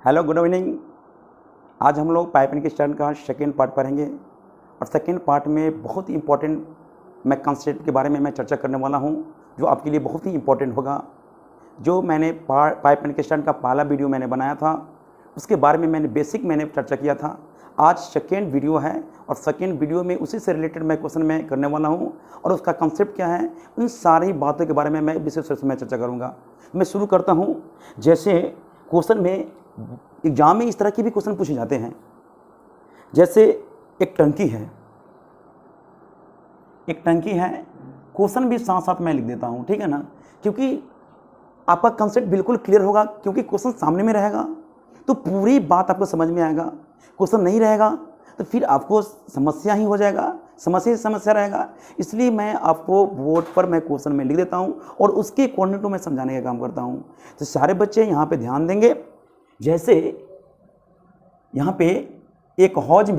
Hello, good evening. आज हम लोग पाइप एंड स्टैंड का सेकेंड पार्ट पढ़ेंगे और सेकेंड पार्ट में बहुत ही इम्पोर्टेंट मैं कंसेप्ट के बारे में मैं चर्चा करने वाला हूं, जो आपके लिए बहुत ही इम्पोर्टेंट होगा। जो मैंने पाइप एंड स्टैंड का पहला वीडियो मैंने बनाया था, उसके बारे में मैंने चर्चा किया था। आज सेकेंड वीडियो है और सेकेंड वीडियो में उसी से रिलेटेड मैं क्वेश्चन मैं करने वाला हूं और उसका कंसेप्ट क्या है, उन सारी बातों के बारे में मैं विशेष रूप से मैं चर्चा करूँगा। मैं शुरू करता हूँ। जैसे क्वेश्चन में एग्जाम में इस तरह के भी क्वेश्चन पूछे जाते हैं। जैसे एक टंकी है, क्वेश्चन भी साथ साथ मैं लिख देता हूँ, ठीक है ना, क्योंकि आपका कंसेप्ट बिल्कुल क्लियर होगा, क्योंकि क्वेश्चन सामने में रहेगा तो पूरी बात आपको समझ में आएगा। क्वेश्चन नहीं रहेगा तो फिर आपको समस्या ही हो जाएगा, समस्या रहेगा। इसलिए मैं आपको बोर्ड पर मैं क्वेश्चन में लिख देता हूँ और उसके अकॉर्डिंग टू मैं समझाने का काम करता हूँ। तो सारे बच्चे यहाँ पे ध्यान देंगे। जैसे यहाँ पे एक हौज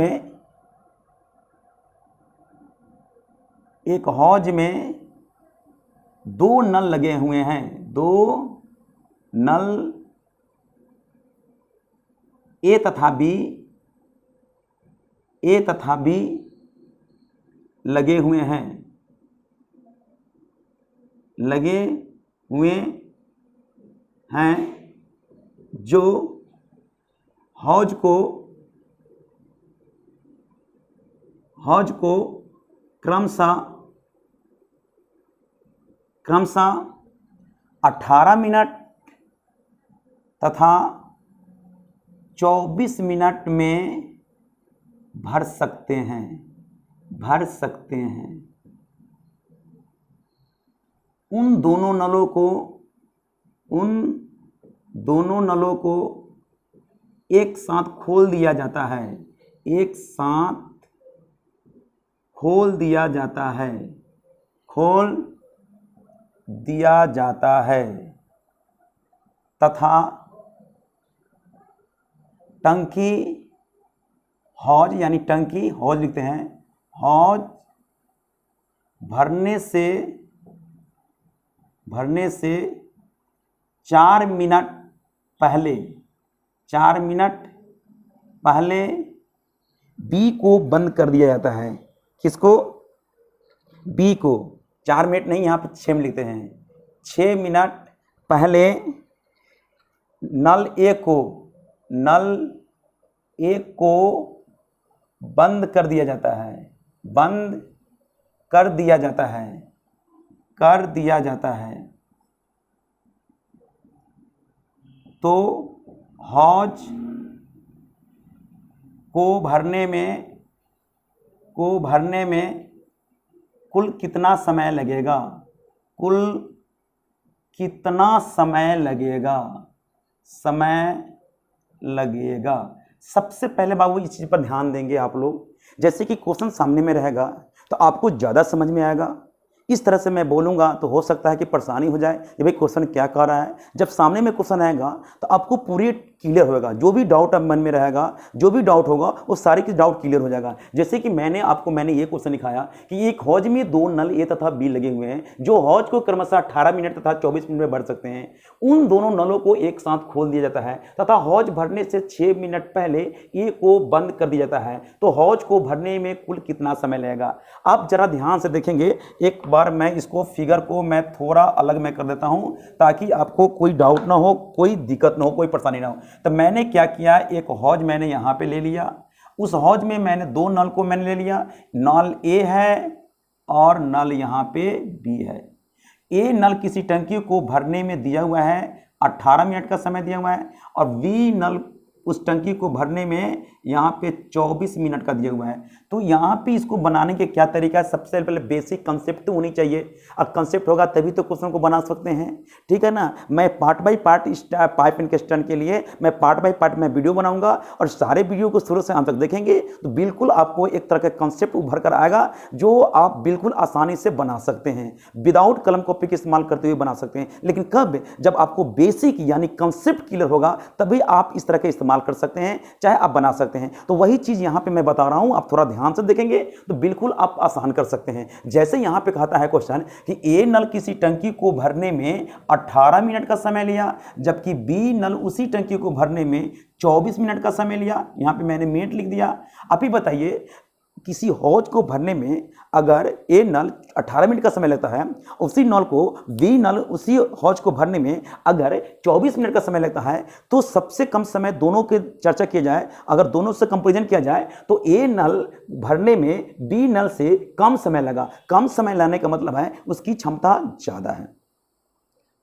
में दो नल लगे हुए हैं, दो नल ए तथा बी लगे हुए हैं, जो हौज को क्रमशः 18 मिनट तथा 24 मिनट में भर सकते हैं। उन दोनों नलों को एक साथ खोल दिया जाता है, तथा टंकी हौज लिखते हैं, हौज भरने से 4 मिनट पहले बी को बंद कर दिया जाता है। किसको? बी को। 4 मिनट नहीं, यहाँ पे 6 लिखते हैं। 6 मिनट पहले नल ए को बंद कर दिया जाता है। तो हौज को भरने में कुल कितना समय लगेगा? सबसे पहले बाबू इस चीज पर ध्यान देंगे आप लोग। जैसे कि क्वेश्चन सामने में रहेगा तो आपको ज्यादा समझ में आएगा। इस तरह से मैं बोलूँगा तो हो सकता है कि परेशानी हो जाए कि भाई क्वेश्चन क्या कह रहा है। जब सामने में क्वेश्चन आएगा तो आपको पूरी क्लियर होगा। जो भी डाउट अब मन में रहेगा, जो भी डाउट होगा, वो सारे के डाउट क्लियर हो जाएगा। जैसे कि मैंने ये क्वेश्चन दिखाया कि एक हौज में दो नल ए तथा बी लगे हुए हैं, जो हौज को क्रमशः 18 मिनट तथा 24 मिनट में भर सकते हैं। उन दोनों नलों को एक साथ खोल दिया जाता है तथा हौज भरने से 6 मिनट पहले ए को बंद कर दिया जाता है। तो हौज को भरने में कुल कितना समय लगेगा? आप जरा ध्यान से देखेंगे। एक बार मैं इसको फिगर को मैं थोड़ा अलग मैं कर देता हूं ताकि आपको कोई डाउट ना हो, कोई दिक्कत ना हो, कोई परेशानी ना हो। तो मैंने क्या किया, एक हौज मैंने यहां पे ले लिया। उस हौज में मैंने दो नल को मैंने ले लिया। नल ए है और नल यहां पे बी है। ए नल किसी टंकी को भरने में दिया हुआ है, 18 मिनट का समय दिया हुआ है, और बी नल उस टंकी को भरने में यहाँ पे 24 मिनट का दिया हुआ है। तो यहाँ पे इसको बनाने के क्या तरीका है? सबसे पहले बेसिक कंसेप्ट तो होनी चाहिए। अब कंसेप्ट होगा तभी तो क्वेश्चन को बना सकते हैं, ठीक है ना। मैं part by part pipe and stand के लिए मैं पार्ट बाय पार्ट में वीडियो बनाऊंगा और सारे वीडियो को शुरू से अंत तक देखेंगे तो बिल्कुल आपको एक तरह का कंसेप्ट उभर कर आएगा जो आप बिल्कुल आसानी से बना सकते हैं, विदाउट कलम कॉपी का इस्तेमाल करते हुए बना सकते हैं। लेकिन कब? जब आपको बेसिक यानी कंसेप्ट क्लियर होगा तभी आप इस तरह का इस्तेमाल कर सकते हैं, चाहे आप बना सकते हैं। सकते हैं। तो वही चीज़ यहाँ पे मैं बता रहा हूँ, आप थोड़ा ध्यान से देखेंगे तो बिल्कुल आप आसान कर सकते हैं। जैसे यहाँ पे कहता है क्वेश्चन कि ए नल किसी टंकी को भरने में 18 मिनट का समय लिया, जबकि बी नल उसी टंकी को भरने में 24 मिनट का समय लिया। यहाँ पे मैंने मिनट लिख दिया। आप ही बताइए, किसी हौज को भरने में अगर ए नल 18 मिनट का समय लगता है, उसी नल को बी नल उसी हौज को भरने में अगर 24 मिनट का समय लगता है, तो सबसे कम समय दोनों के चर्चा किया जाए, अगर दोनों से कंपैरिजन किया जाए तो ए नल भरने में बी नल से कम समय लगा। कम समय लाने का मतलब है उसकी क्षमता ज़्यादा है।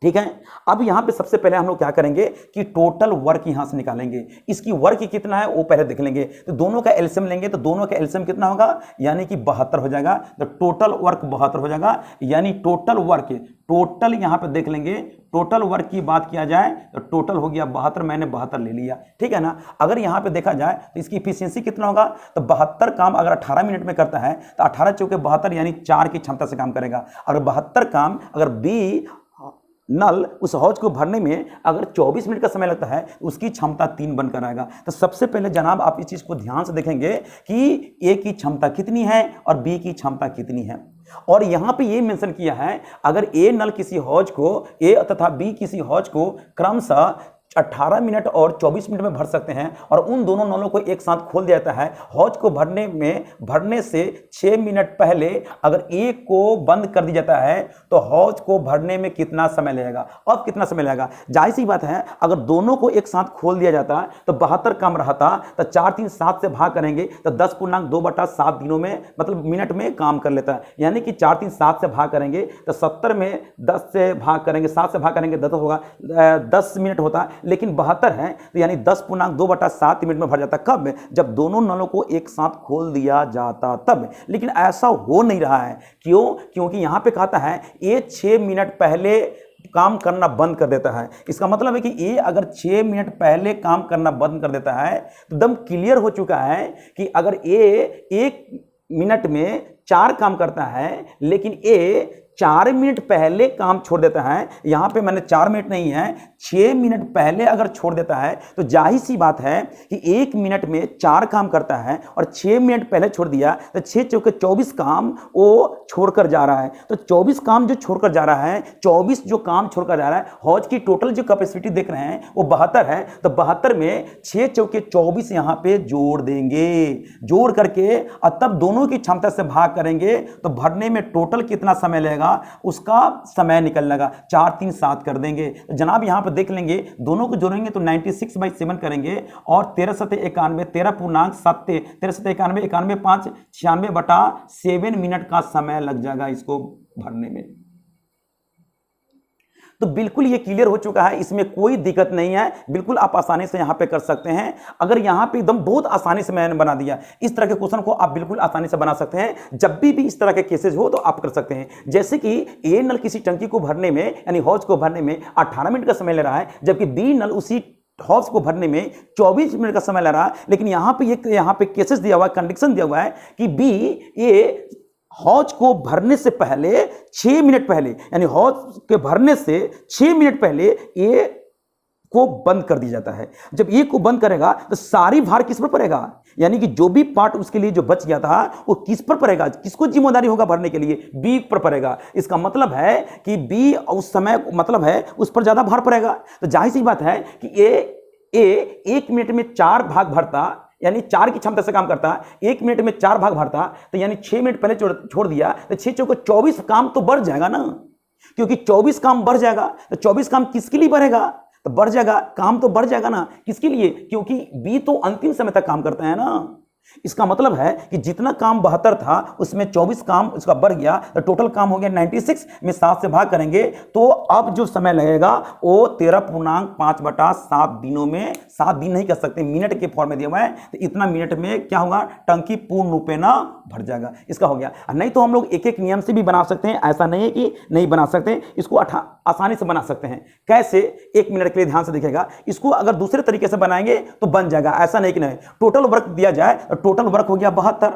ठीक है, अब यहां पे सबसे पहले हम लोग क्या करेंगे कि टोटल वर्क यहां से निकालेंगे। इसकी वर्क कितना है वो पहले देख लेंगे। तो दोनों का एलसीएम लेंगे, तो दोनों का एलसीएम कितना होगा, यानी कि 72 हो जाएगा। तो टोटल वर्क 72 हो जाएगा, यानी टोटल वर्क, टोटल यहां पे देख लेंगे। टोटल वर्क की बात किया जाए तो टोटल हो गया 72, मैंने 72 ले लिया। ठीक है ना। अगर यहां पे देखा जाए तो इसकी इफिशियंसी कितना होगा, तो 72 काम अगर 18 मिनट में करता है तो 18 चौके 72 यानी 4 की क्षमता से काम करेगा। अगर 72 काम अगर बी नल उस हौज को भरने में अगर 24 मिनट का समय लगता है, उसकी क्षमता 3 बनकर आएगा। तो सबसे पहले जनाब आप इस चीज को ध्यान से देखेंगे कि ए की क्षमता कितनी है और बी की क्षमता कितनी है। और यहां पे ये मेंशन किया है, अगर ए नल किसी हौज को, ए तथा बी किसी हौज को क्रमशः 18 मिनट और 24 मिनट में भर सकते हैं और उन दोनों नलों को एक साथ खोल दिया जाता है। हौज को भरने से 6 मिनट पहले अगर ए को बंद कर दिया जाता है तो हौज को भरने में कितना समय लगेगा। अब कितना समय लगेगा, जाहिर सी बात है, अगर दोनों को एक साथ खोल दिया जाता तो 72 कम रहता, तो 4 3 7 से भाग करेंगे तो 10.2/7 दिनों में, मतलब मिनट में काम कर लेता है। यानी कि 4 3 7 से भाग करेंगे तो 70 में 10 से भाग करेंगे, 7 से भाग करेंगे 10 होगा, 10 मिनट होता, लेकिन 72 है तो यानी 10.2/7 मिनट में भर जाता। कब, जब दोनों नलों को एक साथ खोल दिया जाता तब। लेकिन ऐसा हो नहीं रहा है। क्यों, क्योंकि यहां पे कहता है ये 6 मिनट पहले काम करना बंद कर देता है। इसका मतलब है कि ये अगर 6 मिनट पहले काम करना बंद कर देता है तो एकदम क्लियर हो चुका है कि अगर ये 1 मिनट में 4 काम करता है, लेकिन ये 4 मिनट पहले काम छोड़ देता है। यहां पे मैंने 4 मिनट नहीं है, 6 मिनट पहले अगर छोड़ देता है तो जाहिर सी बात है कि 1 मिनट में 4 काम करता है और 6 मिनट पहले छोड़ दिया तो 6 चौके 24 काम वो छोड़कर जा रहा है। तो 24 काम जो छोड़कर जा रहा है, 24 जो काम छोड़कर जा रहा है, हौज की टोटल जो कैपेसिटी देख रहे हैं वो 72 है। तो 72 में 6 चौके 24 यहां पे जोड़ देंगे, जोड़ करके और तब दोनों की क्षमता से भाग करेंगे तो भरने में टोटल कितना समय लगेगा उसका समय निकल लगा। 4 3 7 कर देंगे। तो जनाब यहां पर देख लेंगे, दोनों को जोड़ेंगे तो 96/7 करेंगे और 13 7 91, 13.7, 13 7 91, 91 5, 96/7 मिनट का समय लग जाएगा इसको भरने में। तो बिल्कुल ये क्लियर हो चुका है, इसमें कोई दिक्कत नहीं है, बिल्कुल आप आसानी से यहां पे कर सकते हैं। अगर यहां पे एकदम बहुत आसानी से मैंने बना दिया, इस तरह के क्वेश्चन को आप बिल्कुल आसानी से बना सकते हैं। जब भी इस तरह के केसेस हो तो आप कर सकते हैं। जैसे कि ए नल किसी टंकी को भरने में यानी हौज को भरने में 18 मिनट का समय ले रहा है, जबकि बी नल उसी हौज को भरने में 24 मिनट का समय ले रहा है। लेकिन यहां पे केसेस दिया हुआ है, कंडीशन दिया हुआ है कि बी ए हौज को भरने से पहले 6 मिनट पहले, यानी हौज के भरने से 6 मिनट पहले ए को बंद कर दिया जाता है। जब ए को बंद करेगा तो सारी भार किस पर पड़ेगा, यानी कि जो भी पार्ट उसके लिए जो बच गया था वो किस पर पड़ेगा, किसको जिम्मेदारी होगा भरने के लिए, बी पर पड़ेगा। इसका मतलब है कि बी उस समय मतलब है उस पर ज्यादा भार पड़ेगा। तो जाहिर सी बात है कि ए 1 मिनट में 4 भाग भरता, यानी 4 की क्षमता से काम करता, 1 मिनट में 4 भाग भरता, तो यानी 6 मिनट पहले छोड़ दिया तो 6 चौके 24 काम तो बढ़ जाएगा ना, क्योंकि 24 काम बढ़ जाएगा। तो 24 काम किसके लिए बढ़ेगा, तो बढ़ जाएगा, काम तो बढ़ जाएगा ना, किसके लिए, क्योंकि बी तो अंतिम समय तक काम करता है ना। इसका मतलब है कि जितना काम 72 था उसमें 24 काम उसका बढ़ गया, तो टोटल काम हो गया 96 में 7 से भाग करेंगे तो अब जो समय लगेगा वो 13.5/7 दिनों में, 7 दिन नहीं कर सकते, मिनट के फॉर्म में दिया हुआ है, तो इतना मिनट में क्या होगा, टंकी पूर्ण रूप में ना भर जाएगा। इसका हो गया। नहीं तो हम लोग एक एक नियम से भी बना सकते हैं, ऐसा नहीं है कि नहीं बना सकते, इसको आसानी से बना सकते हैं। कैसे, 1 मिनट के लिए ध्यान से दिखेगा। इसको अगर दूसरे तरीके से बनाएंगे तो बन जाएगा, ऐसा नहीं कि नहीं। टोटल वर्क दिया जाए, टोटल वर्क हो गया 72,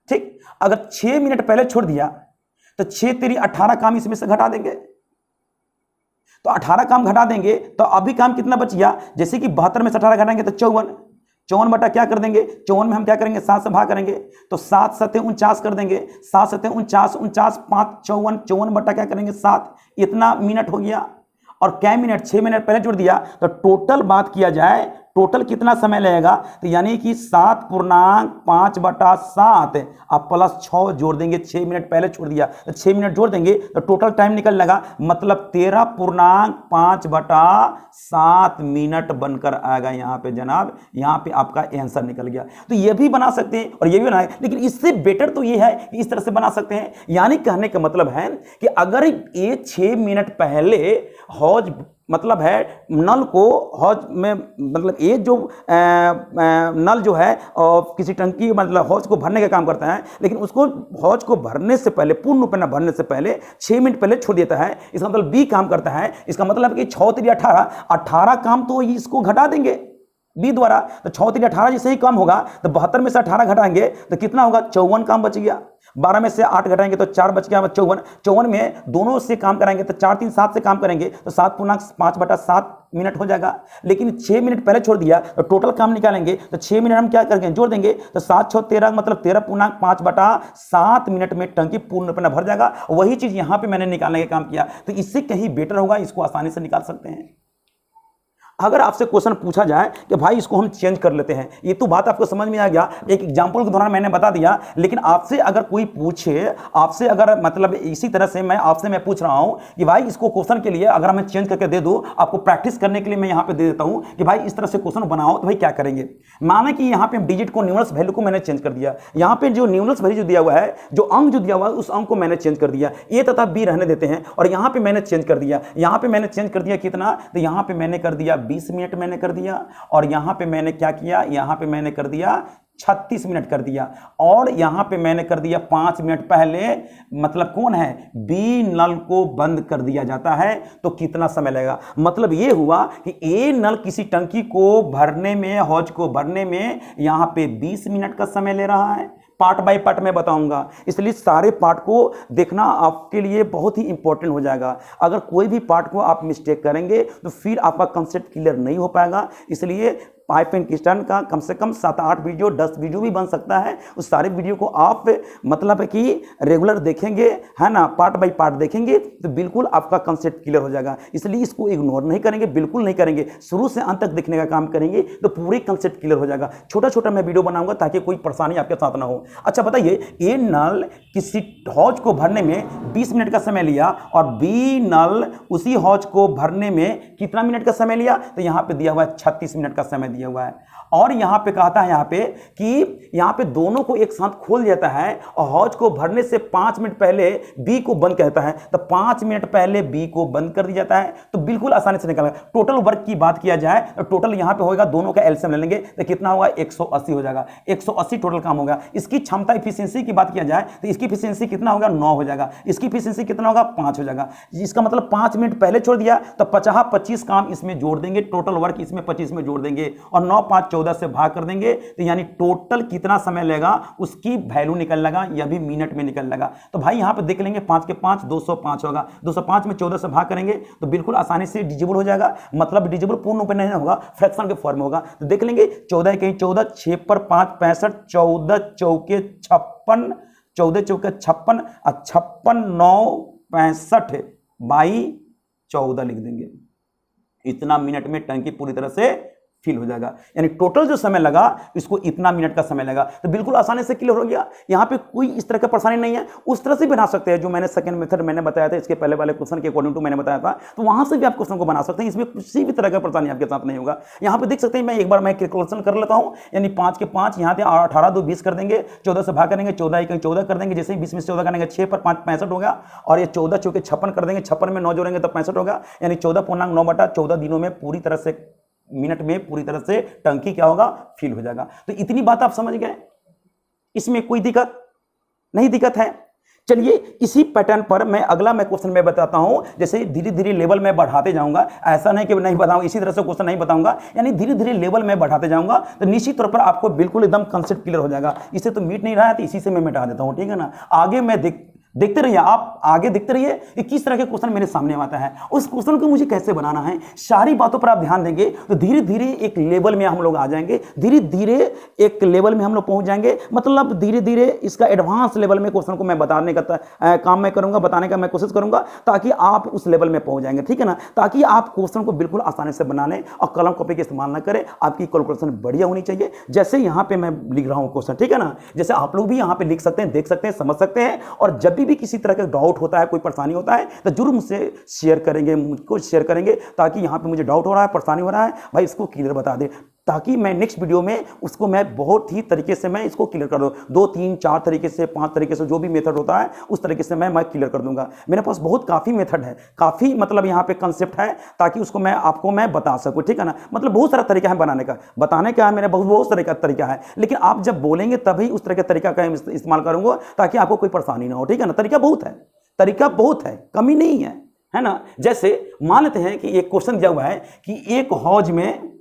ठीक। अगर 6 मिनट पहले छोड़ दिया तो 6 तेरी 18 काम इसमें से घटा देंगे, तो 18 काम घटा देंगे तो अभी काम कितना बच गया, जैसे कि 72 में से 18 घटाएंगे तो 54, 54 बटा क्या कर देंगे, 54 में हम क्या करेंगे 7 से भाग करेंगे तो 7 सत्ते 49 कर देंगे, 7 सत्ते 49, 49 5 54, 54 बटा क्या करेंगे 7, इतना मिनट हो गया। और क्या मिनट, 6 मिनट पहले जोड़ दिया तो टोटल बात किया जाए टोटल कितना समय लगेगा, तो यानी कि 7.5 बटा 7 अब प्लस 6 जोड़ देंगे, 6 मिनट पहले छोड़ दिया तो 6 मिनट जोड़ देंगे तो टोटल टाइम निकल लगा, मतलब 13.5 बटा 7 मिनट बनकर आएगा यहाँ पे जनाब। यहाँ पे आपका आंसर निकल गया। तो ये भी बना सकते हैं और ये भी बनाए, लेकिन इससे बेटर तो ये है कि इस तरह से बना सकते हैं। यानी कहने का मतलब है कि अगर ये 6 मिनट पहले हौज मतलब है नल को हौज में मतलब ये जो नल जो है किसी टंकी मतलब हौज को भरने का काम करता है, लेकिन उसको हौज को भरने से पहले पूर्ण रूप में भरने से पहले 6 मिनट पहले छोड़ देता है, इसका मतलब बी काम करता है। इसका मतलब कि 6 3 18 काम तो इसको घटा देंगे बी द्वारा, तो 6 3 18 जैसे ही कम होगा तो 72 में से 18 घटाएंगे तो कितना होगा 54 काम बच गया। 12 में से 8 घटाएंगे तो 4 बच गया 54, 54 में दोनों से काम कराएंगे तो 4 3 7 से काम करेंगे तो 7.5 बटा 7 मिनट हो जाएगा। लेकिन 6 मिनट पहले छोड़ दिया तो टोटल काम निकालेंगे तो 6 मिनट हम क्या करेंगे जोड़ देंगे तो 7 6 13 मतलब 13.5 बटा 7 मिनट में टंकी पूर्ण रूप में भर जाएगा। वही चीज यहां पे मैंने निकालने का काम किया, तो इससे कहीं बेटर होगा, इसको आसानी से निकाल सकते हैं। अगर आपसे क्वेश्चन पूछा जाए कि भाई इसको हम चेंज कर लेते हैं, ये तो बात आपको समझ में आ गया, एक एग्जांपल के दौरान मैंने बता दिया। लेकिन आपसे अगर कोई पूछे, आपसे अगर मतलब इसी तरह से मैं पूछ रहा हूं कि भाई इसको क्वेश्चन के लिए अगर मैं चेंज करके दे दूं, आपको प्रैक्टिस करने के लिए मैं यहां पे दे देता हूं कि भाई इस तरह से क्वेश्चन बनाओ, तो भाई क्या करेंगे। माना कि यहां पे डिजिट को न्यूमरल्स वैल्यू को मैंने चेंज कर दिया, यहां पे जो न्यूमरल्स वैल्यू जो दिया हुआ है, जो अंक जो दिया हुआ है उस अंक को मैंने चेंज कर दिया, ए तथा बी रहने देते हैं। और यहां पे मैंने चेंज कर दिया, यहां पे मैंने चेंज कर दिया कितना, तो यहां पे मैंने कर दिया 20 मिनट मैंने कर दिया, और यहां पे मैंने क्या किया, यहां पे मैंने कर दिया 36 मिनट कर दिया, और यहां पे मैंने कर दिया 5 मिनट पहले मतलब कौन है बी नल को बंद कर दिया जाता है। तो कितना समय लगेगा, मतलब यह हुआ कि ए नल किसी टंकी को भरने में, हौज को भरने में यहां पे 20 मिनट का समय ले रहा है। पार्ट बाय पार्ट मैं बताऊंगा, इसलिए सारे पार्ट को देखना आपके लिए बहुत ही इंपॉर्टेंट हो जाएगा। अगर कोई भी पार्ट को आप मिस्टेक करेंगे तो फिर आपका कंसेप्ट क्लियर नहीं हो पाएगा। इसलिए पाइप एंड किस्टन का कम से कम 7-8 वीडियो 10 वीडियो भी बन सकता है। उस सारे वीडियो को आप मतलब कि रेगुलर देखेंगे, है ना, पार्ट बाय पार्ट देखेंगे तो बिल्कुल आपका कंसेप्ट क्लियर हो जाएगा। इसलिए इसको इग्नोर नहीं करेंगे, बिल्कुल नहीं करेंगे, शुरू से अंत तक देखने का काम करेंगे तो पूरे कंसेप्ट क्लियर हो जाएगा। छोटा छोटा मैं वीडियो बनाऊंगा ताकि कोई परेशानी आपके साथ ना हो। अच्छा बताइए, ए नल किसी हौज को भरने में 20 मिनट का समय लिया और बी नल उसी हौज को भरने में कितना मिनट का समय लिया, तो यहां पे दिया हुआ है 36 मिनट का समय दिया हुआ है। और यहां पे कहता है यहां पे कि यहां पे दोनों को एक साथ खोल देता है और हौज को भरने से 5 मिनट पहले बी को बंद कहता है, तो 5 मिनट पहले बी को बंद कर दिया जाता है। तो बिल्कुल आसानी से निकलेगा। टोटल वर्क की बात किया जाए तो टोटल यहां पे होगा, दोनों का एलसीएम ले लेंगे तो कितना होगा 180 हो जाएगा। 180 टोटल काम होगा। इसकी क्षमता एफिशिएंसी की बात किया जाए तो इसकी एफिशिएंसी कितना होगा 9 हो जाएगा, इसकी एफिशिएंसी कितना होगा 5 हो जाएगा। इसका मतलब 5 मिनट पहले छोड़ दिया तो 50-25 काम इसमें जोड़ देंगे, टोटल वर्क इसमें 25 में जोड़ देंगे और 9 5 14 से भाग कर देंगे, तो यानी टोटल कितना समय लेगा उसकी वैल्यू निकल लगा, यह भी मिनट में निकल लगा। तो भाई यहां पे देख लेंगे 5 के 5 205 होगा, 205 में 14 से भाग करेंगे तो बिल्कुल आसानी से डिजिबल हो जाएगा। मतलब डिजिबल पूर्ण रूप में नहीं होगा, फ्रैक्शन के फॉर्म में होगा। तो देख लेंगे 14 कहीं 14, 6 पर 5 65, 14 चौके 56, 14 चौके 56 और 56 9 65 बाई 14 लिख देंगे। इतना मिनट में टंकी पूरी तरह से फिल हो जाएगा। यानी टोटल जो समय लगा इसको इतना मिनट का समय लगा। तो बिल्कुल आसानी से क्लियर हो गया। यहां पे कोई इस तरह का परेशानी नहीं है। उस तरह से बना सकते हैं जो मैंने सेकंड मेथड मैंने बताया था, इसके पहले वाले क्वेश्चन के अकॉर्डिंग टू मैंने बताया था, तो वहां से भी आप क्वेश्चन को बना सकते हैं। इसमें किसी भी तरह का परेशानी आपके साथ नहीं होगा। यहां पे देख सकते हैं, मैं एक बार मैं कैलकुलेशन कर लेता हूं। यानी 5 के 5 यहां से 18 2 20 कर देंगे, 14 से भाग करेंगे, 14 1 14 कर देंगे, जैसे ही 20 में से 14 करेंगे 6 पर 5 65 होगा, और ये 14 चौके 56 कर देंगे, 56 में 9 जोड़ेंगे तो 65 होगा। यानी 14.9 बटा 14 दिनों में पूरी तरह से मिनट में पूरी तरह से टंकी क्या होगा फिल हो जाएगा। तो इतनी बात आप समझ गए, इसमें कोई दिक्कत नहीं, दिक्कत है। चलिए इसी पैटर्न पर मैं अगला क्वेश्चन में बताता हूं। जैसे धीरे धीरे लेवल में बढ़ाते जाऊंगा, ऐसा नहीं कि नहीं बताऊंगा, इसी तरह से क्वेश्चन नहीं बताऊंगा, यानी धीरे धीरे लेवल में बढ़ाते जाऊंगा तो निश्चित तौर पर आपको बिल्कुल एकदम कंसेप्ट क्लियर हो जाएगा। इसे तो मीट नहीं रहा है तो इसी से मैं मिटा देता हूं, ठीक है ना। आगे मैं देखते रहिए, आप आगे देखते रहिए कि किस तरह के क्वेश्चन मेरे सामने आता है, उस क्वेश्चन को मुझे कैसे बनाना है, सारी बातों पर आप ध्यान देंगे तो धीरे धीरे एक लेवल में हम लोग आ जाएंगे, धीरे धीरे एक लेवल में हम लोग पहुंच जाएंगे। मतलब धीरे धीरे इसका एडवांस लेवल में क्वेश्चन को मैं बताने का काम मैं करूंगा, बताने का मैं कोशिश करूंगा, ताकि आप उस लेवल में पहुंच जाएंगे, ठीक है ना। ताकि आप क्वेश्चन को बिल्कुल आसानी से बनाने और कलम कॉपी का इस्तेमाल ना करें, आपकी कैलकुलेशन बढ़िया होनी चाहिए। जैसे यहाँ पे मैं लिख रहा हूँ क्वेश्चन, ठीक है ना, जैसे आप लोग भी यहाँ पे लिख सकते हैं, देख सकते हैं, समझ सकते हैं। और जब भी किसी तरह का डाउट होता है, कोई परेशानी होता है, तो जरूर मुझसे शेयर करेंगे, मुझको शेयर करेंगे, ताकि यहाँ पे मुझे डाउट हो रहा है, परेशानी हो रहा है, भाई इसको क्लियर बता दे, ताकि मैं नेक्स्ट वीडियो में उसको मैं बहुत ही तरीके से मैं इसको क्लियर कर दूँ। 2 3 4 तरीके से, 5 तरीके से, जो भी मेथड होता है उस तरीके से मैं क्लियर कर दूंगा। मेरे पास बहुत काफ़ी मेथड है, काफ़ी मतलब यहाँ पे कंसेप्ट है, ताकि उसको मैं आपको मैं बता सकूँ, ठीक है ना। मतलब बहुत सारा तरीका है बनाने का, बताने का मेरा बहुत तरह का तरीका है, लेकिन आप जब बोलेंगे तभी उस तरह के तरीका का इस्तेमाल करूँगा, ताकि आपको कोई परेशानी ना हो, ठीक है ना। तरीका बहुत है, तरीका बहुत है, कमी नहीं है ना। जैसे मान लेते हैं कि एक क्वेश्चन दिया हुआ है कि एक हौज में,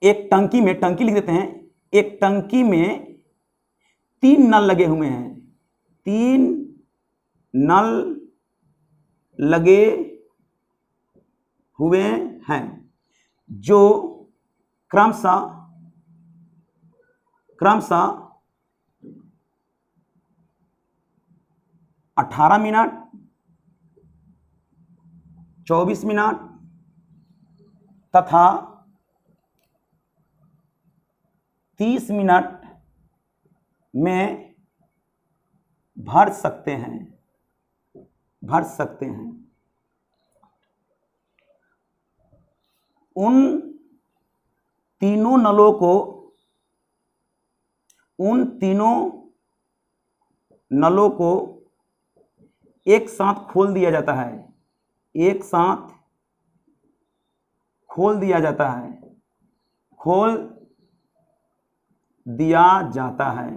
एक टंकी में, टंकी लिख देते हैं, एक टंकी में 3 नल लगे हुए हैं, 3 नल लगे हुए हैं, जो क्रमशः 18 मिनट, 24 मिनट तथा 30 मिनट में भर सकते हैं। उन तीनों नलों को एक साथ खोल दिया जाता है, खोल दिया जाता है,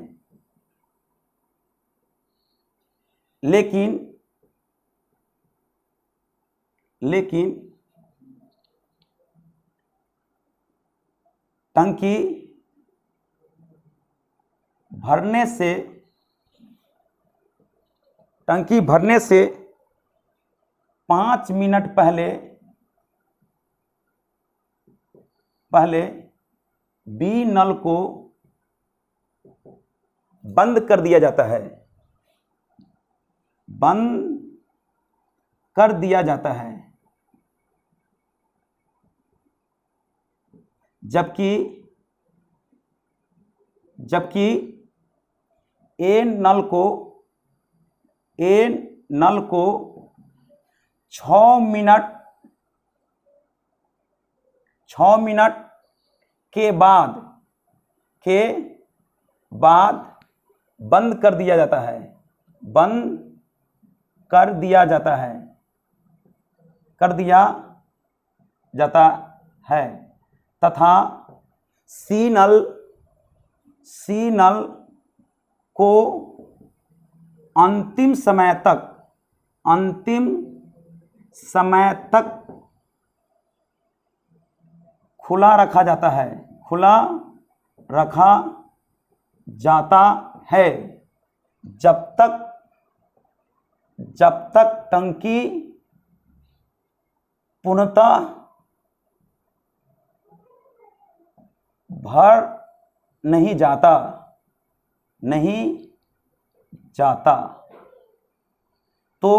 लेकिन टंकी भरने से 5 मिनट पहले बी नल को बंद कर दिया जाता है, जबकि ए नल को 6 मिनट के बाद बंद कर दिया जाता है, तथा सी नल को अंतिम समय तक खुला रखा जाता है, जब तक टंकी पूर्णतः भर नहीं जाता। तो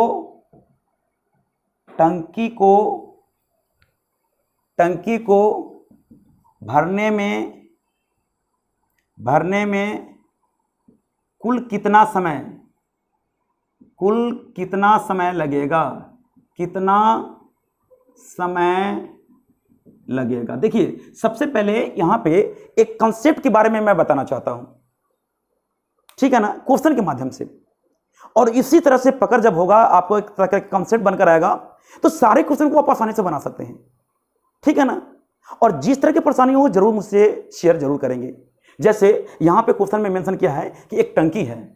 टंकी को भरने में कुल कितना समय लगेगा। देखिए, सबसे पहले यहां पे एक कंसेप्ट के बारे में मैं बताना चाहता हूं, ठीक है ना, क्वेश्चन के माध्यम से। और इसी तरह से पकड़ जब होगा, आपको एक तरह का कंसेप्ट बनकर आएगा, तो सारे क्वेश्चन को आप आसानी से बना सकते हैं, ठीक है ना। और जिस तरह की परेशानी हो जरूर मुझसे शेयर जरूर करेंगे। जैसे यहां पे क्वेश्चन में मेंशन किया है कि एक टंकी है,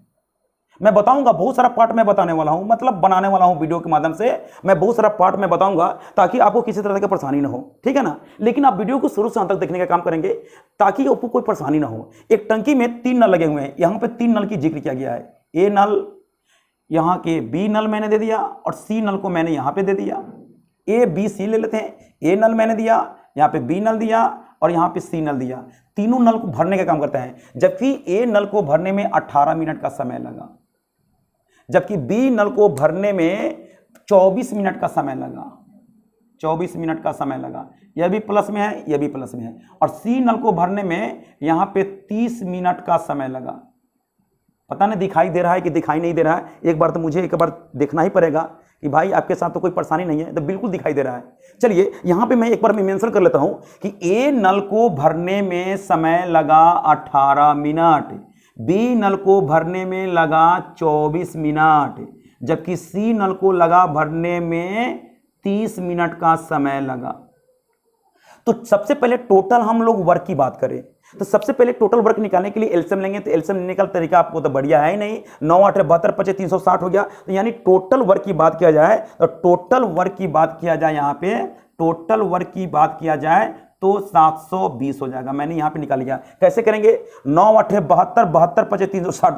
मैं बताऊंगा, बहुत सारा पार्ट मैं बताने वाला हूं, मतलब बनाने वाला हूं वीडियो के माध्यम से, मैं बहुत सारा पार्ट में बताऊंगा, ताकि आपको किसी तरह की परेशानी ना हो, ठीक है ना। लेकिन आप वीडियो को शुरू से अंत तक देखने का काम करेंगे, ताकि आपको कोई परेशानी ना हो। एक टंकी में 3 नल लगे हुए हैं, यहां पे 3 नल की जिक्र किया गया है, ए नल, यहाँ के बी नल मैंने दे दिया और सी नल को मैंने यहाँ पे दे दिया। ए बी सी ले लेते हैं। ए नल मैंने दिया, यहाँ पे बी नल दिया और यहाँ पे सी नल दिया। तीनों नल को भरने का काम करता है, जबकि ए नल को भरने में 18 मिनट का समय लगा, जबकि बी नल को भरने में 24 मिनट का समय लगा। 24 मिनट का समय लगा। यह भी प्लस में है, यह भी प्लस में है। और सी नल को भरने में यहाँ पे 30 मिनट का समय लगा। पता नहीं दिखाई दे रहा है कि दिखाई नहीं दे रहा है, एक बार तो मुझे एक बार देखना ही पड़ेगा कि भाई आपके साथ तो कोई परेशानी नहीं है। तो बिल्कुल दिखाई दे रहा है। चलिए यहाँ पे मैं एक बार मेंशन कर लेता हूँ कि ए नल को भरने में समय लगा 18 मिनट, बी नल को भरने में लगा 24 मिनट, जबकि सी नल को लगा भरने में 30 मिनट का समय लगा। तो सबसे पहले टोटल हम लोग वर्क की बात करें तो सबसे पहले टोटल वर्क निकालने के लिए एलसीएम लेंगे। तो एलसीएम लेने का तरीका आपको तो बढ़िया है ही नहीं। 9 8 72 25 360 हो गया। तो यानी टोटल वर्क की बात किया जाए तो टोटल वर्क की बात किया जाए यहाँ पे टोटल वर्क की बात किया जाए तो 720 हो जाएगा। मैंने यहाँ पे निकाल लिया। कैसे करेंगे? 9 8 72 72 25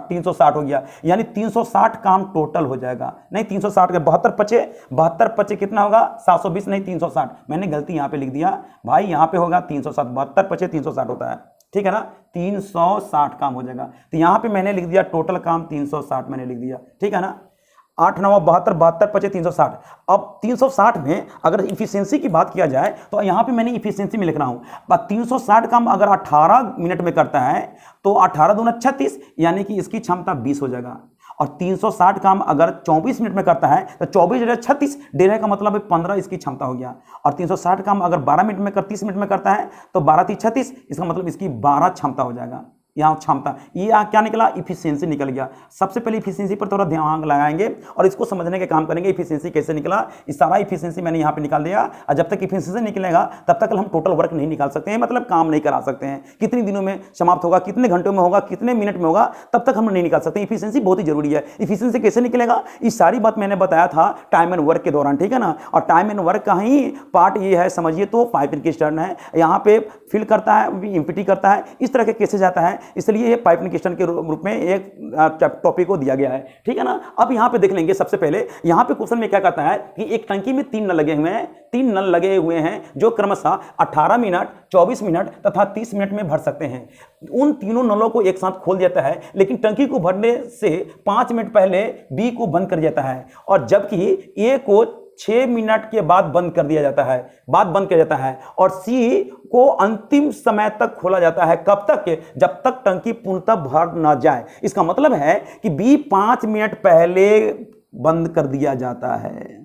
360 हो गया, यानी 360 काम टोटल हो जाएगा। नहीं 360 के 72 25 कितना होगा? 720 नहीं 360। मैंने गलती यहाँ पे लिख दिया भाई, यहाँ पे होगा 360, 72 25 360 होता है, ठीक है ना। 360 काम हो जाएगा। तो यहाँ पे मैंने लिख दिया टोटल काम 360 मैंने लिख दिया, ठीक है ना। 8 9 72 72 25 360। अब 360 में अगर इफिशियंसी की बात किया जाए तो यहाँ पे मैंने इफिशियंसी में लिख रहा हूँ 360 काम अगर 18 मिनट में करता है तो 18 दूना 36, यानी कि इसकी क्षमता 20 हो जाएगा। और 360 काम अगर 24 मिनट में करता है तो 24 36 डेढ़ का मतलब है 15 इसकी क्षमता हो गया। और 360 काम अगर 12 मिनट में 30 मिनट में करता है तो 12 3 36, इसका मतलब इसकी 12 क्षमता हो जाएगा। यहाँ क्षमता, ये क्या निकला? इफिशियंसी निकल गया। सबसे पहले इफिशियंसी पर थोड़ा ध्यान लगाएंगे और इसको समझने का काम करेंगे। इफिशियंसी कैसे निकला, इस सारा इफिशियंसी मैंने यहाँ पे निकाल दिया। और जब तक इफिशियंसी निकलेगा तब तक हम टोटल वर्क नहीं निकाल सकते हैं, मतलब काम नहीं करा सकते हैं। कितने दिनों में समाप्त होगा, कितने घंटों में होगा, कितने मिनट में होगा, तब तक हम नहीं निकाल सकते। इफिशियंसी बहुत ही जरूरी है। इफिशियंसी कैसे निकलेगा, इस सारी बात मैंने बताया था टाइम एंड वर्क के दौरान, ठीक है ना। और टाइम एंड वर्क का ही पार्ट ये है, समझिए तो पाइपिंग की स्टर्न है, यहाँ पे फिल करता है, एम्प्टी करता है, इस तरह के केसेस जाता है। इसलिए ये पाइपिंग क्वेश्चन के रूप में एक टॉपिक को दिया गया है, ठीक है ना। अब यहां पे देख लेंगे। सबसे पहले यहां पे क्वेश्चन में क्या कहता है कि एक टंकी में 3 नल लगे हुए हैं, 3 नल लगे हुए हैं जो क्रमशः 18 मिनट 24 मिनट तथा 30 मिनट में भर सकते हैं। उन तीनों नलों को एक साथ खोल देता है, लेकिन टंकी को भरने से 5 मिनट पहले बी को बंद कर देता है, और जबकि ए को 6 मिनट के बाद बंद कर दिया जाता है, और सी को अंतिम समय तक खोला जाता है। कब तक? जब तक टंकी पूर्णतः भर न जाए। इसका मतलब है कि बी 5 मिनट पहले बंद कर दिया जाता है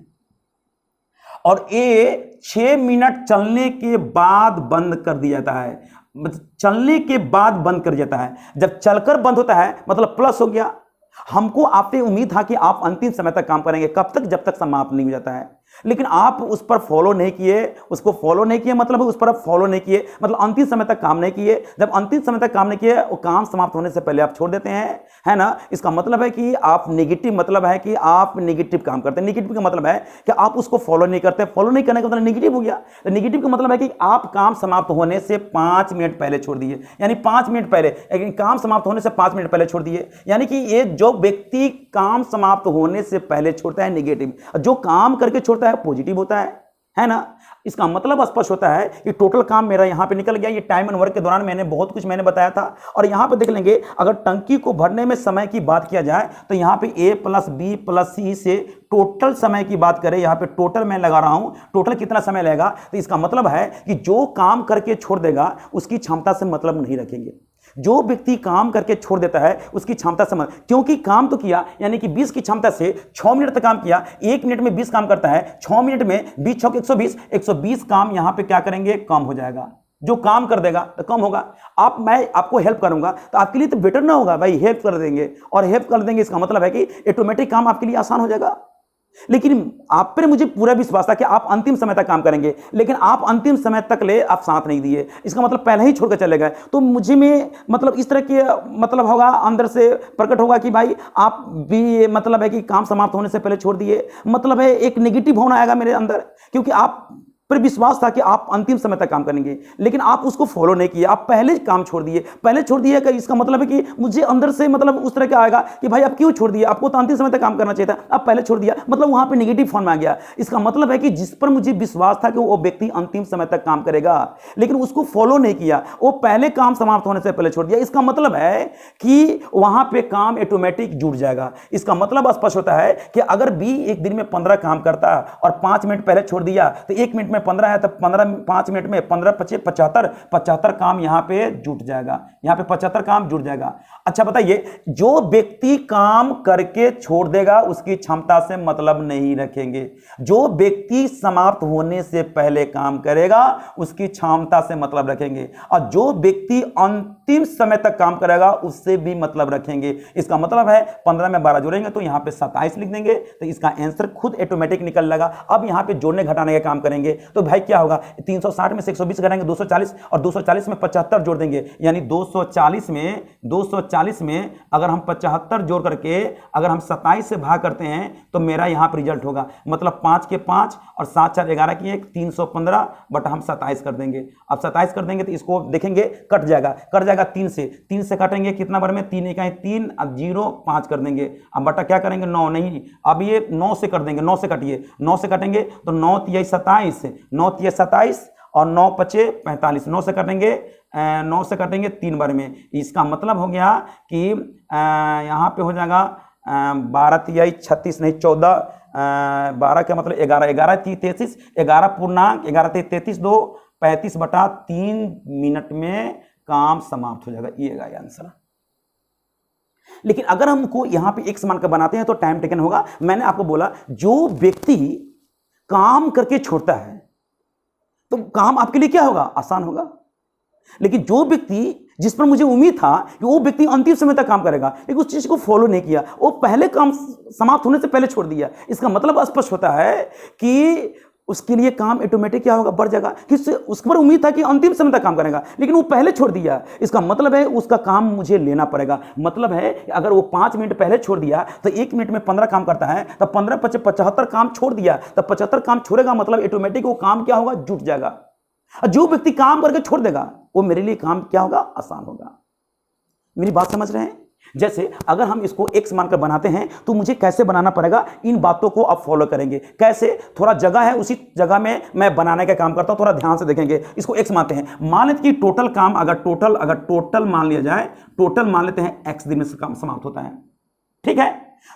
और ए 6 मिनट चलने के बाद बंद कर दिया जाता है। चलने के बाद बंद कर जाता है। जब चलकर बंद होता है मतलब प्लस हो गया। हमको आपसे उम्मीद था कि आप अंतिम समय तक काम करेंगे। कब तक? जब तक समाप्त नहीं हो जाता है। लेकिन आप उस पर फॉलो नहीं किए, उसको फॉलो नहीं किए, मतलब उस पर फॉलो नहीं किए, मतलब अंतिम समय तक काम नहीं किए। जब अंतिम समय तक काम नहीं किए, वो काम समाप्त होने से पहले आप छोड़ देते हैं, है ना। इसका मतलब है कि आप नेगेटिव, मतलब है कि आप नेगेटिव काम करते हैं। नेगेटिव का मतलब है कि आप उसको फॉलो नहीं करते। फॉलो नहीं करने का मतलब नेगेटिव हो गया। तो नेगेटिव का मतलब है कि आप काम समाप्त होने से 5 मिनट पहले छोड़ दिए, यानी 5 मिनट पहले, काम समाप्त होने से 5 मिनट पहले छोड़ दिए। यानी कि ये जो व्यक्ति काम समाप्त होने से पहले छोड़ता है नेगेटिव, जो काम करके छोड़ता है पॉजिटिव होता है ना। इसका मतलब स्पष्ट होता है कि टोटल काम मेरा यहां पे निकल गया। ये टाइम एंड वर्क के दौरान मैंने बहुत कुछ बताया था। और यहां पे देख लेंगे, अगर टंकी को भरने में समय की बात किया जाए तो यहां पे ए प्लस बी प्लस सी से टोटल समय की बात करें, यहां पे टोटल मैं लगा रहा हूं, टोटल कितना समय लगेगा। तो इसका मतलब है कि जो काम करके छोड़ देगा उसकी क्षमता से मतलब नहीं रखेंगे। जो व्यक्ति काम करके छोड़ देता है उसकी क्षमता से मतलब, क्योंकि काम तो किया, यानी कि 20 की क्षमता से 6 मिनट तक काम किया। 1 मिनट में 20 काम करता है, 6 मिनट में 20 6 120 काम यहां पे क्या करेंगे, कम हो जाएगा। जो काम कर देगा तो कम होगा। मैं आपको हेल्प करूंगा तो आपके लिए तो बेटर ना होगा भाई, हेल्प कर देंगे। और हेल्प कर देंगे इसका मतलब है कि ऑटोमेटिक काम आपके लिए आसान हो जाएगा। लेकिन आप पर मुझे पूरा विश्वास था कि आप अंतिम समय तक काम करेंगे, लेकिन आप अंतिम समय तक ले आप साथ नहीं दिए। इसका मतलब पहले ही छोड़कर चले गए। तो मुझे में मतलब इस तरह के मतलब होगा, अंदर से प्रकट होगा कि भाई आप भी, मतलब है कि काम समाप्त होने से पहले छोड़ दिए, मतलब है एक नेगेटिव होना आएगा मेरे अंदर। क्योंकि आप पर विश्वास था कि आप अंतिम समय तक काम करेंगे, लेकिन आप उसको फॉलो नहीं किए, आप पहले काम छोड़ दिए। पहले छोड़ दिए का इसका मतलब है कि मुझे अंदर से मतलब उस तरह का आएगा कि भाई आप क्यों छोड़ दिए, आपको तो अंतिम समय तक काम करना चाहिए था, आप पहले छोड़ दिया, मतलब वहां पे नेगेटिव फॉर्म में आ गया। इसका मतलब है कि जिस पर मुझे विश्वास था कि वो व्यक्ति अंतिम समय तक काम करेगा, लेकिन उसको फॉलो नहीं किया, वो पहले काम समाप्त होने से पहले छोड़ दिया। इसका मतलब है कि वहां पे काम ऑटोमेटिक जुड़ जाएगा। इसका मतलब स्पष्ट होता है कि अगर बी एक दिन में 15 काम करता और 5 मिनट पहले छोड़ दिया तो 1 मिनट में 15 है, तो 5 मिनट में 15 25 75 काम यहां पे जुट जाएगा, यहां पे 75 काम जुट जाएगा। अच्छा बताइए, जो व्यक्ति काम करके छोड़ देगा उसकी क्षमता से मतलब नहीं रखेंगे, जो व्यक्ति समाप्त होने से पहले काम करेगा उसकी क्षमता से मतलब रखेंगे, और जो व्यक्ति अंतिम समय तक काम करेगा उससे भी मतलब रखेंगे। इसका मतलब है 15 में 12 जोड़ेंगे तो यहां पे 27 लिख देंगे, तो इसका आंसर खुद ऑटोमेटिक निकल लगा। अब यहां पे जोड़ने घटाने का काम करेंगे तो भाई क्या होगा, 360 में से 120 घटाएंगे 240, और 240 में 75 जोड़ देंगे, यानी 240 में अगर हम 75 जोड़ करके अगर हम 27 से भाग करते हैं तो मेरा यहां पर रिजल्ट होगा, मतलब 5 के 5 और 7 4 11 की 1, 315 बट हम 27 कर देंगे। अब 27 कर देंगे तो इसको देखेंगे कट जाएगा 3 से काटेंगे, कितना बार में 3 इकाई 3, अब 0 5 कर देंगे, अब बटा क्या करेंगे 9, नहीं अब ये 9 से कर देंगे, 9 से कटिए, 9 से काटेंगे तो 9 तिया 27, 9 तिया 27 और 9 पचे 45, 9 से काटेंगे 9 से काटेंगे 3 बार में। इसका मतलब हो गया कि यहाँ पे हो जाएगा 12 तिया 36, नहीं 14, 12 का मतलब 11, 11 ती 33, 11 पूर्णांक 11 ती 33, 2 35 बटा 3 मिनट में काम समाप्त हो जाएगा, ये आंसर। लेकिन अगर हमको यहां पे एक समान का बनाते हैं तो टाइम टेकन होगा। मैंने आपको बोला जो व्यक्ति काम करके छोड़ता है तो काम आपके लिए क्या होगा, आसान होगा। लेकिन जो व्यक्ति जिस पर मुझे उम्मीद था कि वो व्यक्ति अंतिम समय तक काम करेगा, लेकिन उस चीज को फॉलो नहीं किया, वो पहले काम समाप्त होने से पहले छोड़ दिया, इसका मतलब स्पष्ट होता है कि उसके लिए काम ऑटोमेटिक क्या होगा, बढ़ जाएगा। किससे उस पर उम्मीद था कि अंतिम समय तक काम करेगा, लेकिन वो पहले छोड़ दिया, इसका मतलब है उसका काम मुझे लेना पड़ेगा। मतलब है अगर वो 5 मिनट पहले छोड़ दिया तो 1 मिनट में 15 काम करता है, तो 15 25 75 काम छोड़ दिया, तो 75 काम छोड़ेगा, मतलब ऑटोमेटिक वो काम क्या होगा, जुट जाएगा। और जो व्यक्ति काम करके छोड़ देगा वो मेरे लिए काम क्या होगा, आसान होगा। मेरी बात समझ रहे हैं? जैसे अगर हम इसको x मानकर बनाते हैं तो मुझे कैसे बनाना पड़ेगा, इन बातों को आप फॉलो करेंगे। कैसे, थोड़ा जगह है उसी जगह में मैं बनाने का काम करता हूं, थोड़ा ध्यान से देखेंगे। इसको x मानते हैं, मान लेते कि टोटल काम अगर टोटल मान लिया जाए, टोटल मान लेते हैं x दिन में काम समाप्त होता है, ठीक है।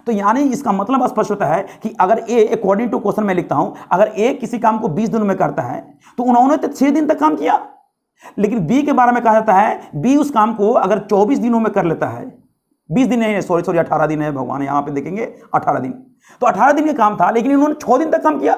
तो यानी इसका मतलब स्पष्ट होता है कि अगर a अकॉर्डिंग टू क्वेश्चन में लिखता हूं, अगर a किसी काम को 20 दिनों में करता है तो उन्होंने तो 6 दिन तक काम किया। लेकिन b के बारे में कहा जाता है b उस काम को अगर 24 दिनों में कर लेता है, 20 दिन नहीं, सॉरी 18 दिन है, भगवान यहां पे देखेंगे 18 दिन, तो 18 दिन का काम था, लेकिन इन्होंने 6 दिन तक काम किया।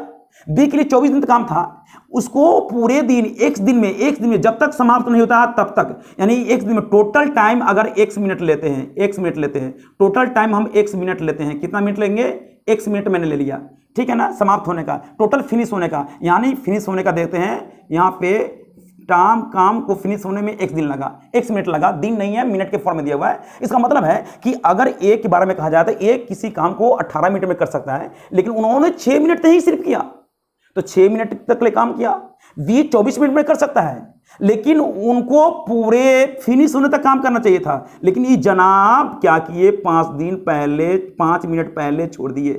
बी के लिए 24 दिन तक काम था, उसको पूरे दिन एक दिन में जब तक समाप्त नहीं होता तब तक, यानी एक दिन में टोटल टाइम अगर x मिनट लेते हैं, टोटल टाइम हम x मिनट लेते हैं, कितना मिनट लेंगे, x मिनट मैंने ले लिया, ठीक है ना, समाप्त होने का, टोटल फिनिश होने का, यानी फिनिश होने का देखते हैं यहाँ पे काम को फिनिश होने में x दिन लगा, x मिनट लगा, दिन नहीं है, मिनट के फॉर्म में दिया हुआ है। इसका मतलब है कि अगर a के बारे में कहा जाता है a किसी काम को 18 मिनट में कर सकता है, लेकिन उन्होंने 6 मिनट तक ही सिर्फ किया, तो 6 मिनट तक ले काम किया। b 24 मिनट में कर सकता है, लेकिन उनको पूरे फिनिश होने तक काम करना चाहिए था, लेकिन ये जनाब क्या किए, 5 मिनट पहले छोड़ दिए।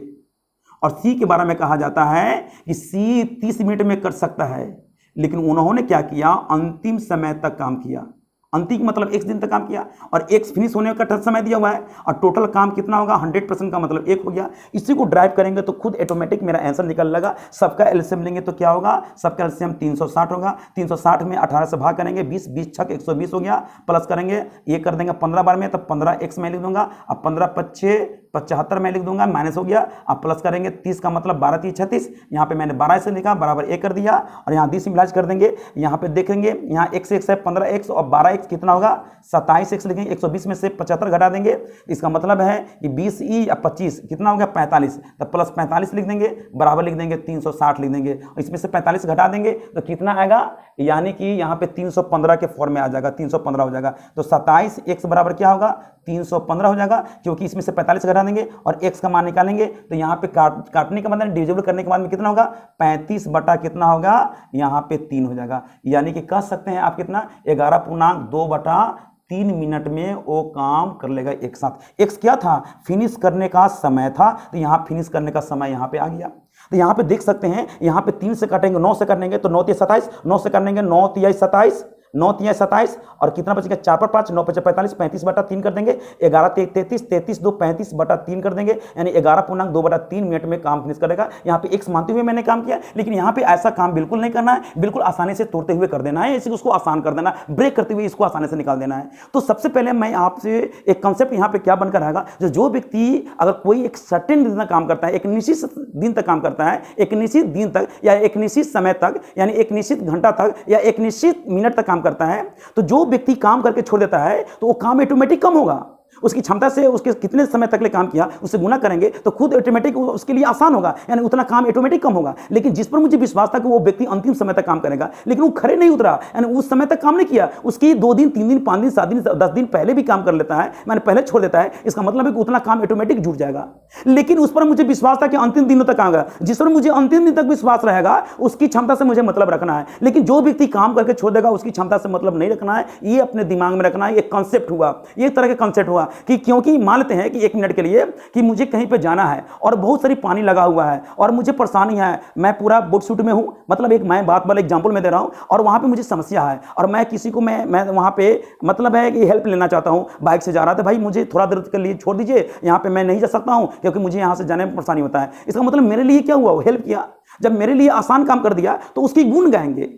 और c के बारे में कहा जाता है कि c 30 मिनट में कर सकता है, लेकिन उन्होंने क्या किया, अंतिम समय तक काम किया। अंतिम मतलब x दिन तक काम किया, और x फिनिश होने का समय दिया हुआ है, और टोटल काम कितना होगा, 100% का मतलब 1 हो गया। इसी को ड्राइव करेंगे तो खुद ऑटोमेटिक मेरा आंसर निकल लगा। सबका एलसीएम लेंगे तो क्या होगा, सबका एलसीएम 360 होगा, 360 में 18 से भाग करेंगे, 20 छक 120 हो गया, प्लस करेंगे ये कर देंगे 15 बार में, तब 15x में लिख दूंगा, अब 15 पच्चे 75 में लिख दूंगा, माइनस हो गया, अब प्लस करेंगे 30 का मतलब 12 3 36, यहाँ पे मैंने 12 से लिखा, बराबर 1 कर दिया, और यहाँ 20 सिम्बलाइज कर देंगे। यहाँ पे देखेंगे यहाँ x है 15x और 12x कितना होगा, 27x लिखेंगे, 120 में से 75 घटा देंगे, इसका मतलब है कि 20 या 25 कितना हो गया, 45, तब प्लस 45 लिख देंगे, बराबर लिख देंगे 360 लिख देंगे, इसमें से 45 घटा देंगे तो कितना आएगा, यानी कि यहाँ पे 315 के फॉर्म में आ जाएगा, 315 हो जाएगा। तो 27x बराबर क्या होगा, 315 हो जाएगा, क्योंकि इसमें से 45 घटा देंगे और x का मान निकालेंगे तो यहाँ पे काटने के बाद डिविजिबल करने के बाद में कितना होगा 35 बटा कितना होगा यहाँ पे 3 हो जाएगा। यानी कि कह सकते हैं आप कितना 11.2/3 मिनट में वो काम कर लेगा एक साथ। x क्या था, फिनिश करने का समय था, तो यहाँ फिनिश करने का समय यहाँ पे आ गया। तो यहाँ पे देख सकते हैं, यहाँ पे 3 से काटेंगे, 9 से काटेंगे तो 9 × 27, 9 से काटेंगे 9 × 27, 9 × 27 और कितना बचेगा 4 पर 5, 9 × 45, 35/3 कर देंगे, 11 × 33, 33 2 35/3 कर देंगे, यानी 11.2/3 मिनट में काम फिनिश करेगा। यहाँ पे x मानते हुए मैंने काम किया, लेकिन यहाँ पे ऐसा काम बिल्कुल नहीं करना है, बिल्कुल आसानी से तोड़ते हुए कर देना है, इसी उसको आसान कर देना, ब्रेक करते हुए इसको आसानी से निकाल देना है। तो सबसे पहले मैं आपसे एक कंसेप्ट यहाँ पे क्या बनकर रहेगा, जो व्यक्ति अगर कोई एक सर्टेन दिन तक काम करता है, एक निश्चित दिन तक काम करता है, एक निश्चित दिन तक या एक निश्चित समय तक, यानी एक निश्चित घंटा तक या एक निश्चित मिनट तक काम करता है, तो जो व्यक्ति काम करके छोड़ देता है तो वो काम ऑटोमेटिक कम होगा। उसकी क्षमता से उसके कितने समय तक ले काम किया उससे गुना करेंगे तो खुद ऑटोमेटिक उसके लिए आसान होगा, यानी उतना काम ऑटोमेटिक कम होगा। लेकिन जिस पर मुझे विश्वास था कि वो व्यक्ति अंतिम समय तक काम करेगा, लेकिन वो खरे नहीं उतरा, यानी उस समय तक काम नहीं किया, उसकी 2 दिन 3 दिन 5 दिन 7 दिन 10 दिन पहले भी काम कर लेता है, मैंने पहले छोड़ देता है, इसका मतलब है कि उतना काम ऑटोमेटिक जुट जाएगा। लेकिन उस पर मुझे विश्वास था कि अंतिम दिनों तक काम करेगा, जिस पर मुझे अंतिम दिन तक विश्वास रहेगा उसकी क्षमता से मुझे मतलब रखना है। लेकिन जो व्यक्ति काम करके छोड़ देगा उसकी क्षमता से मतलब नहीं रखना है, ये अपने दिमाग में रखना है। एक कॉन्सेप्ट हुआ, ये एक तरह का कॉन्सेप्ट हुआ कि क्योंकि मान लेते हैं कि 1 मिनट के लिए कि मुझे कहीं पे जाना है और बहुत सारी पानी लगा हुआ है और मुझे परेशानी है, मैं पूरा बोट सूट में हूं, मतलब एक मैं बात वाला एग्जांपल में दे रहा हूं, और वहां पे मुझे समस्या है और मैं किसी को मैं वहां पे मतलब है कि हेल्प लेना चाहता हूं, बाइक से जा रहा था, भाई मुझे थोड़ा देर के लिए छोड़ दीजिए, यहां पे मैं नहीं जा सकता हूं क्योंकि मुझे यहां से जाने में परेशानी होता है। इसका मतलब मेरे लिए क्या हुआ, वो हेल्प किया। जब मेरे लिए आसान काम कर दिया तो उसकी गुण गाएंगे,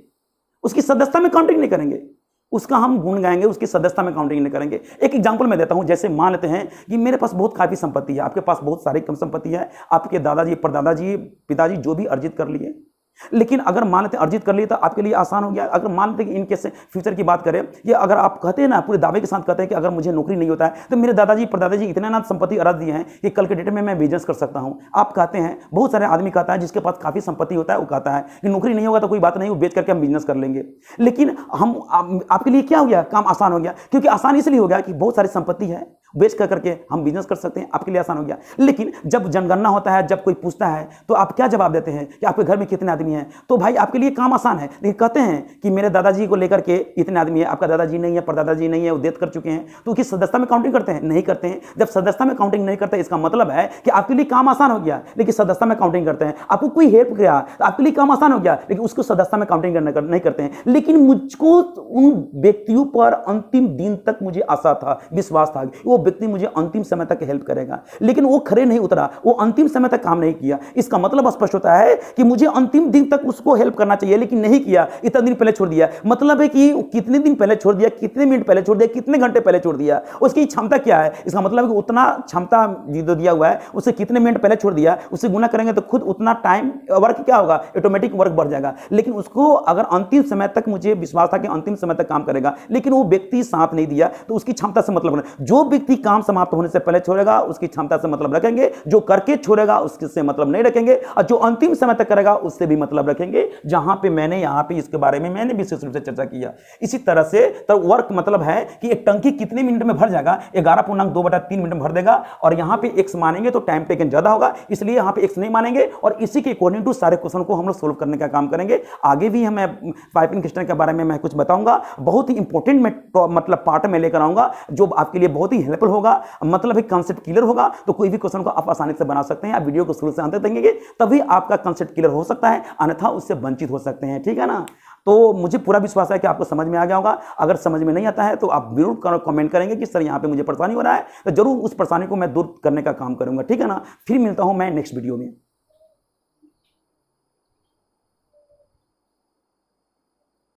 उसकी सदस्यता में काउंटिंग नहीं करेंगे, उसका हम गुण गाएंगे, उसकी सदस्यता में काउंटिंग नहीं करेंगे। एक एग्जांपल मैं देता हूं, जैसे मान लेते हैं कि मेरे पास बहुत काफी संपत्ति है, आपके पास बहुत सारी कम संपत्ति है, आपके दादाजी परदादाजी पिताजी जो भी अर्जित कर लिए, लेकिन अगर मान लेते अर्जित कर लिए तो आपके लिए आसान हो गया। अगर मान लेते कि इन केस फ्यूचर की बात करें, ये अगर आप कहते हैं ना पूरे दावे के साथ कहते हैं कि अगर मुझे नौकरी नहीं होता है तो मेरे दादाजी परदादाजी इतने ना संपत्ति अर्ज दिए हैं कि कल के डेट में मैं बिजनेस कर सकता हूं। आप कहते हैं, बहुत सारे आदमी कहता है जिसके पास काफी संपत्ति होता है वो कहता है कि नौकरी नहीं होगा तो कोई बात नहीं, वो बेच करके हम बिजनेस कर लेंगे। लेकिन हम आपके लिए क्या हो गया, काम आसान हो गया, क्योंकि आसान इसलिए हो गया कि बहुत सारी संपत्ति है, बेच कर करके हम बिजनेस कर सकते हैं, आपके लिए आसान हो गया। लेकिन जब जनगणना होता है, जब कोई पूछता है तो आप क्या जवाब देते हैं कि आपके घर में कितने आदमी हैं, तो भाई आपके लिए काम आसान है। लेकिन कहते हैं कि मेरे दादाजी को लेकर के इतने आदमी है, आपका दादाजी नहीं है, परदादाजी नहीं है, वो डेथ कर चुके हैं, तो उसकी सदस्यता में काउंटिंग करते हैं, नहीं करते हैं। जब सदस्यता में काउंटिंग नहीं करते इसका मतलब है कि आपके लिए काम आसान हो गया, लेकिन सदस्यता में काउंटिंग करते हैं। आपको कोई हेल्प किया तो आपके लिए काम आसान हो गया, लेकिन उसको सदस्यता में काउंटिंग नहीं करते हैं। लेकिन मुझको उन व्यक्तियों पर अंतिम दिन तक मुझे आशा था, विश्वास था कि वो व्यक्ति मुझे अंतिम समय तक हेल्प करेगा, लेकिन वो खरे नहीं उतरा, वो अंतिम समय तक काम नहीं किया। इसका मतलब स्पष्ट होता है कि मुझे अंतिम दिन तक उसको हेल्प करना चाहिए, लेकिन नहीं किया, इतना दिन पहले छोड़ दिया। मतलब है कि कितने दिन पहले छोड़ दिया, कितने मिनट पहले छोड़ दिया, कितने घंटे पहले छोड़ दिया, उसकी क्षमता क्या है। इसका मतलब है कि उतना क्षमता जो दिया हुआ है उसे कितने मिनट पहले छोड़ दिया, उसे गुना करेंगे तो खुद उतना टाइम वर्क क्या होगा, ऑटोमेटिक वर्क बढ़ जाएगा। लेकिन उसको अगर अंतिम समय तक मुझे विश्वास था कि अंतिम समय तक काम करेगा, लेकिन वो व्यक्ति साथ नहीं दिया, तो उसकी क्षमता से मतलब नहीं। जो व्यक्ति काम समाप्त होने से पहले छोड़ेगा उसकी क्षमता से मतलब रखेंगे, जो करके छोड़ेगा उससे मतलब नहीं रखेंगे, और जो अंतिम समय तक करेगा उससे भी मतलब रखेंगे। जहां पे मैंने यहां पे इसके बारे में मैंने विशेष रूप से चर्चा किया। इसी तरह से तो वर्क मतलब है कि एक टंकी कितने मिनट में भर जाएगा, 11.2/3 मिनट में भर देगा, और यहां पे x मानेंगे तो टाइम टेकन ज्यादा होगा, इसलिए यहां पे x नहीं मानेंगे, और इसी के अकॉर्डिंग टू सारे क्वेश्चन को हम लोग सोल्व करने का काम करेंगे। आगे भी हमें पाइपिंग क्वेश्चन के बारे में मैं कुछ बताऊंगा, बहुत ही इंपॉर्टेंट मतलब पार्ट में लेकर आऊंगा जो आपके लिए बहुत ही हेल्पफुल होगा, मतलब एक कॉन्सेप्ट क्लियर होगा तो कोई भी क्वेश्चन को आप आसानी से बना सकते हैं। आप वीडियो को शुरू से अंत तक देखेंगे तभी आपका कॉन्सेप्ट क्लियर हो सकता है, अन्यथा उससे वंचित हो सकते हैं, ठीक है ना। तो मुझे पूरा विश्वास है कि आपको समझ में आ गया होगा। अगर समझ में नहीं आता है तो आप जरूर कमेंट करेंगे कि सर यहाँ पे मुझे परेशानी हो रहा है, तो जरूर उस परेशानी को मैं दूर करने का काम करूंगा, ठीक है ना। फिर मिलता हूं मैं नेक्स्ट वीडियो में।